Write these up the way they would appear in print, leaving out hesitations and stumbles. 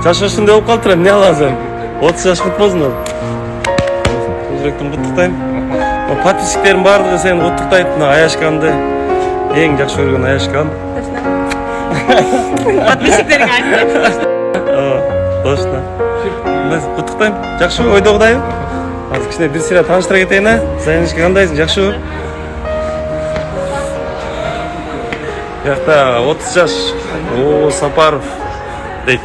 Жашашын деп калыптыр, эмне кыласың? 30 жаш кутпосун. Жүрөктөн куттуктайм. Подписчиктердин баардыгы сени куттуктайт, мына Аяшканды. Эң жакшы көргөн Аяшкан. Подписчиктерге айтты. Точно. Куттуктайм. Жакшыбы, ойдогудайбы? Азыр кичине бир сыйра тааныштыра кетейин, а? Заянышка кандайсың, жакшыбы? Бuyakta 30 жаш. О, Сапаров дейт.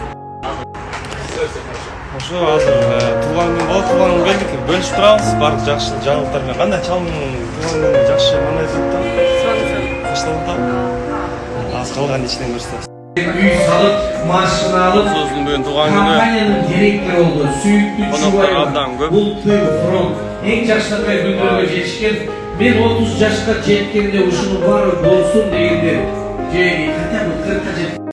Ошо азыр туулган күн болот, туулган күн келдик. Бөлүшүп турабыз, баардык жакшы жаңылыктар менен. Кандай чалым туулган күнү жакшы, кандай өтүп башталды? Аз калган ичинен көрсөтөбүз. Үй салып, машина алып, Бүгүн туулган күнү. компанияның директору болду. Сүйүктүү Чубаев. Бул фронт. Эң жаштагы күндөргө жетишкен. Мен 30 жашка жеткенде ушунун баары болсун дегенде, хотя бы 40 жет